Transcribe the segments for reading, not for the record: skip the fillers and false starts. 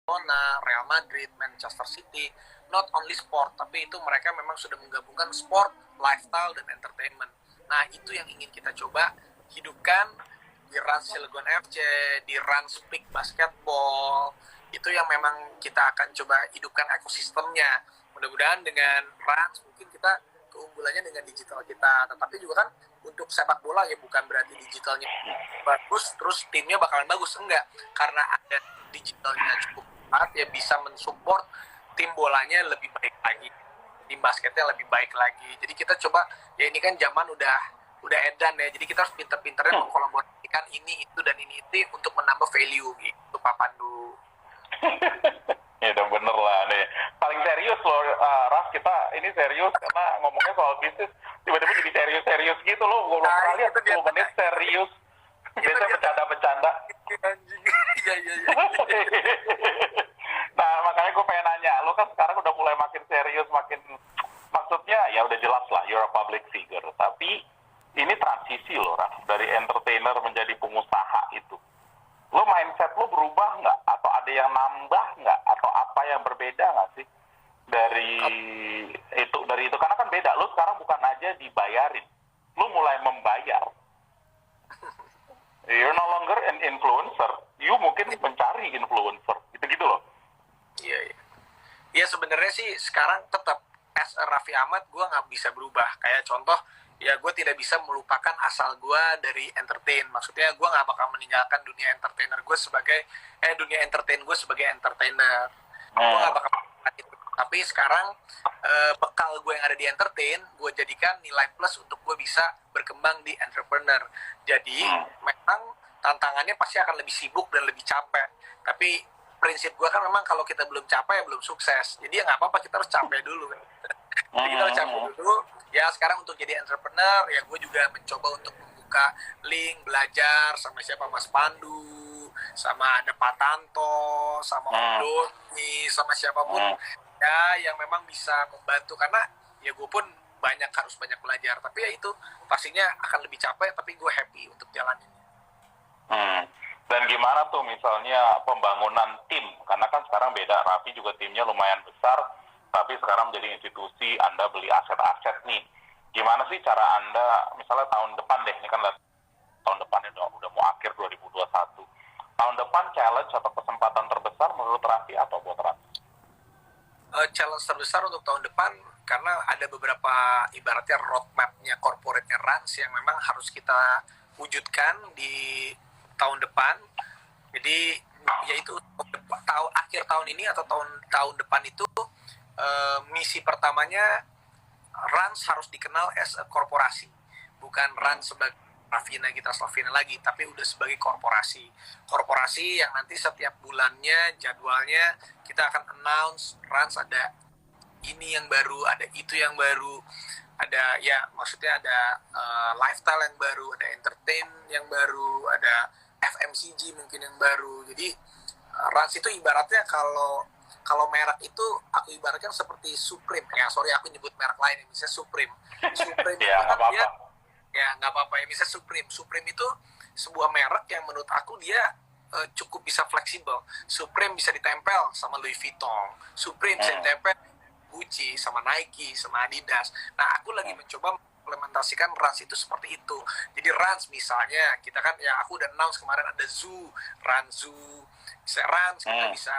Barcelona, Real Madrid, Manchester City, not only sport, tapi itu mereka memang sudah menggabungkan sport, lifestyle, dan entertainment. Nah, itu yang ingin kita coba hidupkan di Rans Cilegon FC, di Rans Peak Basketball. Itu yang memang kita akan coba hidupkan ekosistemnya. Mudah-mudahan dengan Rans mungkin kita keunggulannya dengan digital kita. Tetapi juga kan untuk sepak bola ya bukan berarti digitalnya bagus terus timnya bakalan bagus, enggak. Karena ada digitalnya cukup kuat ya bisa mensupport tim bolanya lebih baik lagi, tim basketnya lebih baik lagi. Jadi kita coba ya ini kan zaman udah edan ya, jadi kita harus pinter-pinternya mengkolaborasikan ini itu dan ini itu untuk menambah value gitu Pak Pandu. Ya udah bener lah nih. Paling serius loh, Ras, kita ini serius karena ngomongnya soal bisnis tiba-tiba jadi serius-serius gitu loh. Gue belum pernah lihat 10 menit serius. Biasanya bercanda-bercanda. Iya. Nah makanya gue pengen nanya, lo kan sekarang udah mulai makin serius, makin maksudnya ya udah jelas lah you're a public figure. Tapi ini transisi loh, Ras, dari entertainer menjadi pengusaha itu. Lo mindset lo berubah nggak? Atau ada yang nambah nggak? Atau apa yang berbeda nggak sih dari itu? Karena kan beda. Lo sekarang bukan aja dibayarin, lo mulai membayar. You're no longer an influencer. You mungkin mencari influencer. Gitu-gitu loh. Iya. Ya sebenarnya sih sekarang tetap as a Raffi Ahmad gue nggak bisa berubah. Kayak contoh ya gue tidak bisa melupakan asal gue dari entertain. Maksudnya gue nggak bakal meninggalkan dunia entertainer gue sebagai dunia entertain gue sebagai entertainer. Gue nggak bakal melakukan itu. Tapi sekarang bekal gue yang ada di entertain gue jadikan nilai plus untuk gue bisa berkembang di entrepreneur. Jadi memang tantangannya pasti akan lebih sibuk dan lebih capek. Tapi prinsip gue kan memang kalau kita belum capek ya belum sukses. Jadi ya nggak apa-apa, kita harus capek dulu kan. Jadi kita harus capek dulu. Ya sekarang untuk jadi entrepreneur ya gue juga mencoba untuk membuka link belajar sama siapa Mas Pandu, sama ada Pak Tanto, sama Om Doni, sama siapapun ya yang memang bisa membantu. Karena ya gue pun harus banyak belajar. Tapi ya itu pastinya akan lebih capek tapi gue happy untuk jalanin. Dan gimana tuh misalnya pembangunan tim? Karena kan sekarang beda, Raffi juga timnya lumayan besar, tapi sekarang menjadi institusi, Anda beli aset-aset nih. Gimana sih cara Anda, misalnya tahun depan deh, ini kan tahun depan udah mau akhir 2021. Tahun depan challenge atau kesempatan terbesar menurut Raffi apa buat Raffi? Challenge terbesar untuk tahun depan, karena ada beberapa ibaratnya roadmap-nya corporate-nya Rans yang memang harus kita wujudkan di tahun depan. Jadi yaitu akhir tahun ini atau tahun depan itu misi pertamanya Rans harus dikenal as a korporasi, bukan Rans sebagai Raffina Gita Slavina lagi, tapi udah sebagai korporasi yang nanti setiap bulannya jadwalnya kita akan announce Rans ada ini yang baru, ada itu yang baru, ada ya maksudnya ada lifestyle yang baru, ada entertain yang baru, ada FMCG mungkin yang baru. Jadi Rans itu ibaratnya kalau merek itu aku ibaratkan seperti Supreme. Ya sorry aku nyebut merek lain, misalnya Supreme Ya nggak apa-apa. Ya nggak apa-apa ya, misalnya Supreme itu sebuah merek yang menurut aku dia cukup bisa fleksibel. Supreme bisa ditempel sama Louis Vuitton, Supreme bisa ditempel Gucci sama Nike sama Adidas. Nah aku lagi mencoba implementasikan Rans itu seperti itu. Jadi Rans misalnya kita kan ya aku udah announce kemarin ada Rans kita bisa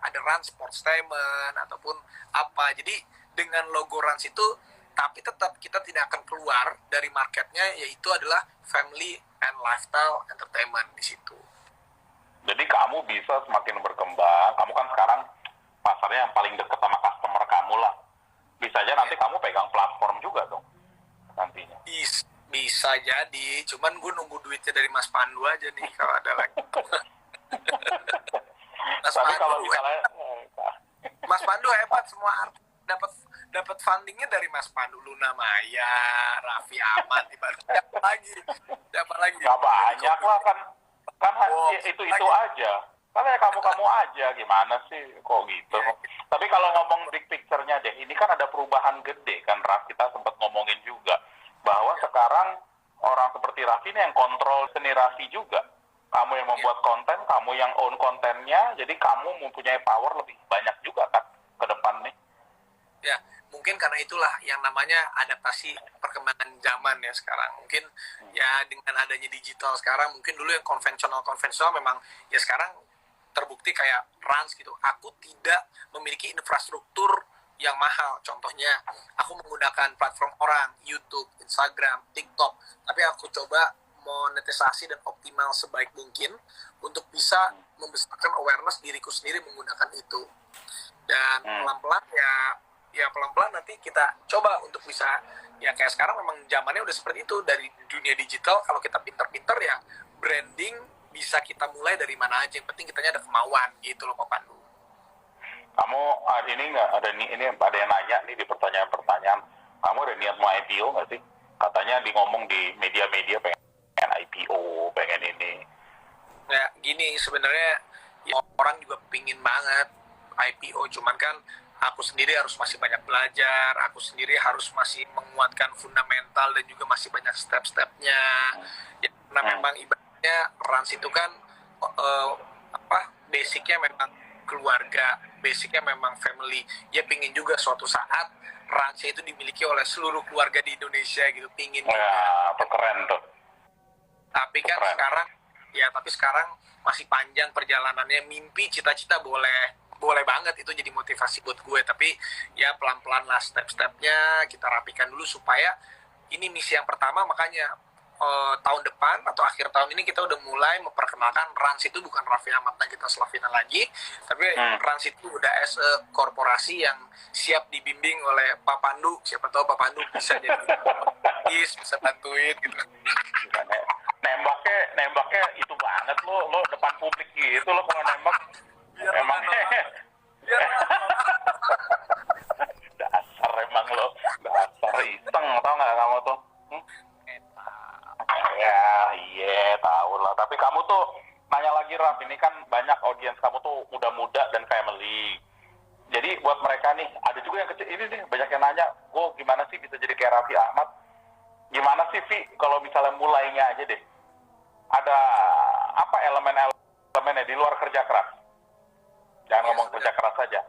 ada Rans Sportstainment ataupun apa. Jadi dengan logo Rans itu tapi tetap kita tidak akan keluar dari marketnya, yaitu adalah family and lifestyle entertainment di situ. Jadi kamu bisa semakin berkembang. Kamu kan sekarang pasarnya yang paling dekat sama customer kamu lah. Bisa aja nanti kamu pegang platform juga dong nantinya. Bisa jadi, cuman gue nunggu duitnya dari Mas Pandu aja nih kalau ada lagi. Tapi kalau misalnya Mas Pandu hebat, semua dapat fundingnya dari Mas Pandu, Luna Maya, Raffi Ahmad, siapa lagi? Gak banyak lah kan itu aja. Kan ya kamu aja, gimana sih kok gitu. Tapi kalau ngomong big picture-nya deh, ini kan ada perubahan gede kan, Raf, kita sempat ngomongin juga bahwa sekarang orang seperti Raffi ini yang kontrol seni Raffi juga. Kamu yang membuat konten, kamu yang own kontennya, jadi kamu mempunyai power lebih banyak juga kan ke depan nih. Ya, mungkin karena itulah yang namanya adaptasi perkembangan zaman ya sekarang. Mungkin ya dengan adanya digital sekarang, mungkin dulu yang konvensional memang ya sekarang terbukti kayak Rans gitu. Aku tidak memiliki infrastruktur yang mahal. Contohnya, aku menggunakan platform orang, YouTube, Instagram, TikTok. Tapi aku coba monetisasi dan optimal sebaik mungkin untuk bisa membesarkan awareness diriku sendiri menggunakan itu. Dan pelan-pelan ya pelan-pelan nanti kita coba untuk bisa ya kayak sekarang memang zamannya udah seperti itu dari dunia digital. Kalau kita pinter-pinter ya branding bisa kita mulai dari mana aja, yang penting kitanya ada kemauan gitu loh Pak Pandu. Kamu ini nggak ada ini ada yang nanya nih di pertanyaan-pertanyaan, kamu ada niat mau IPO nggak sih? Katanya ngomong di media-media pengen IPO, pengen ini. Ya gini sebenarnya ya, orang juga pingin banget IPO, cuman kan aku sendiri harus masih banyak belajar, aku sendiri harus masih menguatkan fundamental dan juga masih banyak step-stepnya. Ya, karena memang ibaratnya Rans itu kan basicnya memang keluarga, basicnya memang family. Ya pingin juga suatu saat Ransnya itu dimiliki oleh seluruh keluarga di Indonesia gitu, pingin. Ya, keren tuh. Tapi kan sekarang masih panjang perjalanannya. Mimpi, cita-cita boleh banget, itu jadi motivasi buat gue. Tapi ya pelan-pelan lah step-stepnya kita rapikan dulu supaya ini misi yang pertama. Makanya tahun depan atau akhir tahun ini kita udah mulai memperkenalkan Rans itu bukan Raffi Ahmad Nagita Slavina lagi, tapi Rans itu udah as a korporasi yang siap dibimbing oleh Pak Pandu. Siapa tahu Pak Pandu bisa jadi bisa bantuin gitu. Nembaknya itu banget lo depan publik gitu lo kalau nembak. Emangnya dasar iseng, tau nggak kamu tuh? Iya tahu lah. Tapi kamu tuh nanya lagi Raf, ini kan banyak audiens kamu tuh muda-muda dan family. Jadi buat mereka nih, ada juga yang kecil ini nih banyak yang nanya, gue gimana sih bisa jadi kayak Raffi Ahmad? Gimana sih Vi, kalau misalnya mulainya aja deh? Ada apa elemen-elemennya di luar kerja keras? Jangan ngomong kerja keras saja.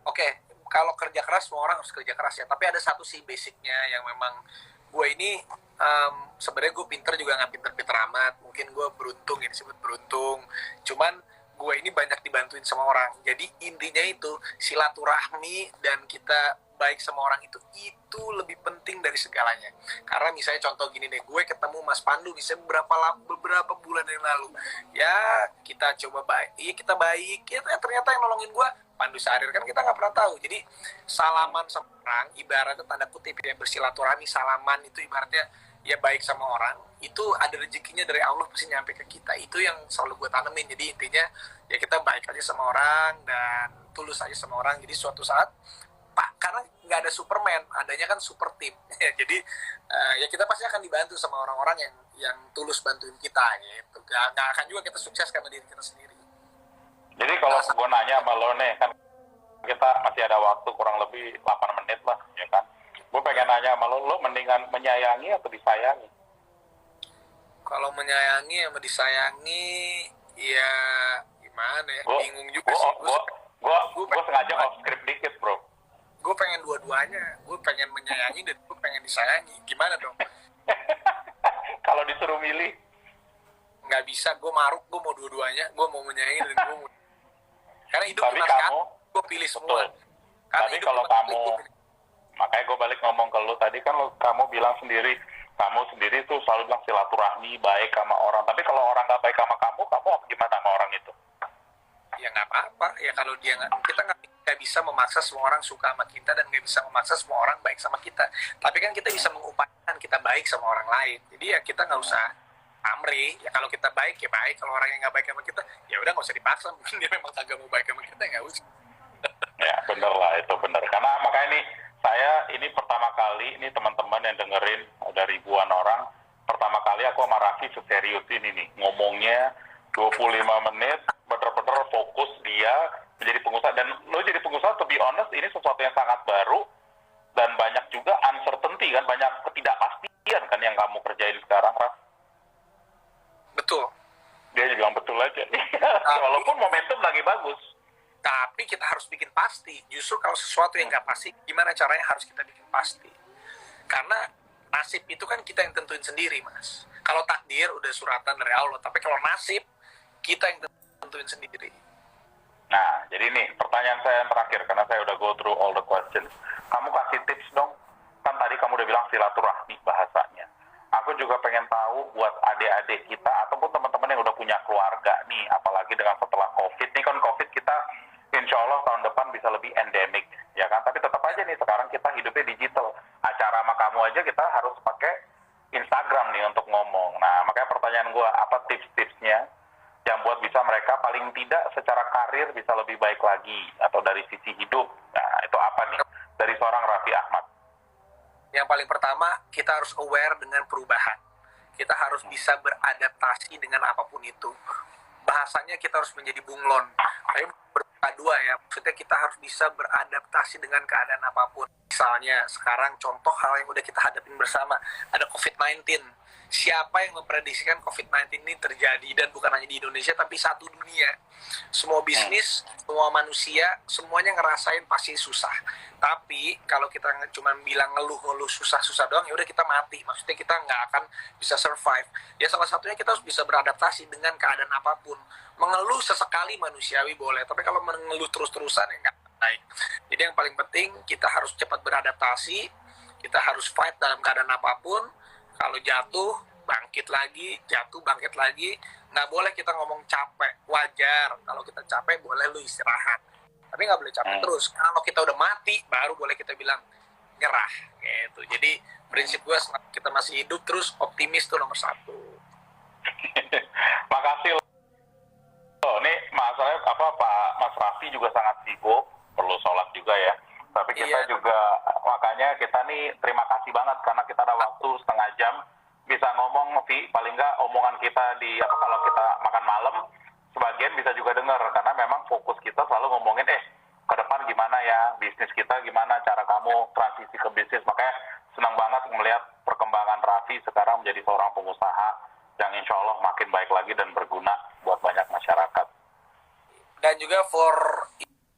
Oke, kalau kerja keras semua orang harus kerja keras ya. Tapi ada satu sih basicnya yang memang gue ini sebenarnya gue pinter juga nggak pinter-pinter amat. Mungkin gue beruntung ya, disebut beruntung. Cuman gue ini banyak dibantuin sama orang. Jadi intinya itu silaturahmi dan kita baik sama orang itu lebih penting dari segalanya. Karena misalnya contoh gini deh, gue ketemu Mas Pandu misalnya beberapa bulan yang lalu. Ya kita coba baik, kita baik. Ya, ternyata yang nolongin gue Pandu Sarir, kan kita nggak pernah tahu. Jadi salaman sama orang, ibaratnya tanda kutip ya, bersilaturahmi, salaman itu ibaratnya ya baik sama orang, itu ada rezekinya dari Allah pasti nyampe ke kita. Itu yang selalu gue tanemin. Jadi intinya ya kita baik aja sama orang dan tulus aja sama orang. Jadi suatu saat karena nggak ada Superman, adanya kan super team. Jadi ya kita pasti akan dibantu sama orang-orang yang tulus bantuin kita gitu. Nggak akan juga kita sukses karena diri kita sendiri. Jadi kalau gue nanya sama lo nih, kan kita masih ada waktu kurang lebih 8 menit lah, ya kan? Gue pengen nanya sama lo mendingan menyayangi atau disayangi? Kalau menyayangi sama disayangi, ya gimana ya? Bingung juga sih. Gue sengaja off script dikit, bro. Gue pengen dua-duanya. Gue pengen menyayangi dan gue pengen disayangi. Gimana dong? Kalau disuruh milih? Nggak bisa. Gue maruk. Gue mau dua-duanya. Gue mau menyayangi dan gue mau... Karena hidup cuma sekali. Gue pilih semua. Tapi kalau kamu... Makanya gue balik ngomong ke lu. Tadi kan kamu bilang sendiri. Kamu sendiri tuh selalu bilang silaturahmi, baik sama orang. Tapi kalau orang nggak baik sama kamu gimana sama orang itu? Ya nggak apa-apa. Ya kalau dia kita nggak bisa memaksa semua orang suka sama kita dan nggak bisa memaksa semua orang baik sama kita. Tapi kan kita bisa mengupayakan kita baik sama orang lain. Jadi ya kita nggak usah amri. Ya kalau kita baik ya baik. Kalau orang yang nggak baik sama kita, ya udah nggak usah dipaksa. Mungkin dia memang kagak mau baik sama kita, nggak usah. Ya bener lah, itu bener. Karena makanya nih saya ini pertama kali ini teman-teman yang dengerin ada ribuan orang. Pertama kali aku sama Raffi seserius ini nih ngomongnya 25 menit bener-bener fokus dia menjadi pengusaha. Dan lo jadi pengusaha, to be honest, ini sesuatu yang sangat baru dan banyak juga uncertainty kan, banyak ketidakpastian kan yang kamu kerjain sekarang, Raf. Betul. Dia juga bagus. Tapi kita harus bikin pasti. Justru kalau sesuatu yang nggak pasti, gimana caranya harus kita bikin pasti. Karena nasib itu kan kita yang tentuin sendiri, Mas. Kalau takdir udah suratan dari Allah, tapi kalau nasib kita yang tentuin sendiri. Nah, jadi nih pertanyaan saya yang terakhir, karena saya udah go through all the questions. Kamu kasih tips dong. Kan tadi kamu udah bilang silaturahmi bahasanya. Aku juga pengen tahu buat adik-adik kita ataupun teman-teman yang udah punya keluarga nih, apalagi dengan setelah COVID. Nih kan COVID kita insya Allah tahun depan bisa lebih endemik, ya kan? Tapi tetap aja nih sekarang kita hidupnya digital. Acara sama kamu aja kita harus pakai Instagram nih untuk ngomong. Nah, makanya pertanyaan gue, apa tips-tipsnya yang buat bisa mereka paling tidak secara karir bisa lebih baik lagi atau dari sisi hidup? Nah, itu apa nih dari seorang Raffi Ahmad? Yang paling pertama, kita harus aware dengan perubahan. Kita harus bisa beradaptasi dengan apapun itu. Bahasanya kita harus menjadi bunglon. Tapi dua ya, maksudnya kita harus bisa beradaptasi dengan keadaan apapun. Misalnya sekarang contoh hal yang udah kita hadapin bersama, ada COVID-19. Siapa yang memprediksikan COVID-19 ini terjadi, dan bukan hanya di Indonesia tapi satu dunia. Semua bisnis, semua manusia, semuanya ngerasain pasti susah. Tapi kalau kita cuma bilang ngeluh-ngeluh susah-susah doang, ya udah kita mati. Maksudnya kita nggak akan bisa survive. Ya salah satunya kita harus bisa beradaptasi dengan keadaan apapun. Mengeluh sesekali manusiawi boleh, tapi kalau mengeluh terus-terusan ya nggak baik. Jadi yang paling penting kita harus cepat beradaptasi, kita harus fight dalam keadaan apapun. Kalau jatuh, bangkit lagi, jatuh, bangkit lagi. Nggak boleh kita ngomong capek, wajar. Kalau kita capek, boleh lu istirahat. Tapi nggak boleh capek terus. Kalau kita udah mati, baru boleh kita bilang nyerah. Gitu. Jadi prinsip gue, kita masih hidup, terus optimis tuh nomor satu. Makasih loh. Nih masalahnya Pak Mas Raffi juga sangat sibuk, perlu sholat juga ya. Tapi kita juga, makanya kita nih terima kasih banget karena kita ada waktu setengah jam bisa ngomong, Vi. Paling nggak omongan kita di kalau kita makan malam sebagian bisa juga dengar, karena memang fokus kita selalu ngomongin ke depan gimana ya, bisnis kita gimana, cara kamu transisi ke bisnis. Makanya senang banget melihat perkembangan Raffi sekarang menjadi seorang pengusaha yang insya Allah makin baik lagi dan berguna buat banyak masyarakat. Dan juga for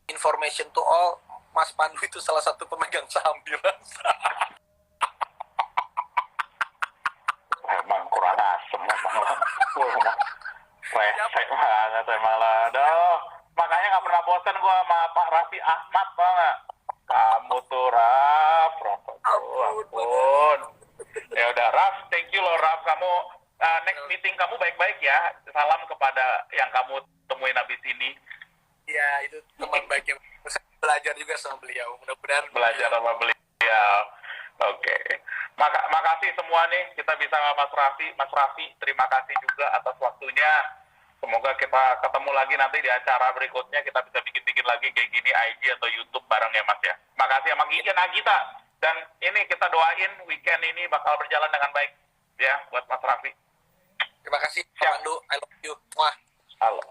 information to all, Mas Pandu itu salah satu pemegang saham Dirasa. Emang kurang asem emang resek banget emang lah. Aduh, makanya nggak pernah bosan gue sama Pak Raffi Ahmad banget. Kamu tuh Raf, ampun. Ya udah Raf, thank you loh Raf. Kamu next meeting kamu baik-baik ya. Salam kepada yang kamu temuin habis ini. Ya, itu teman baik yang belajar juga sama beliau. Mudah-mudahan belajar sama beliau. Oke. Makasih semua nih, kita bisa sama Mas Raffi. Mas Raffi, terima kasih juga atas waktunya. Semoga kita ketemu lagi nanti di acara berikutnya. Kita bisa bikin-bikin lagi kayak gini IG atau YouTube bareng ya Mas ya. Makasih sama Nagita. Dan ini kita doain weekend ini bakal berjalan dengan baik ya buat Mas Raffi. Terima kasih Pak Pandu. I love you. Wah. Halo.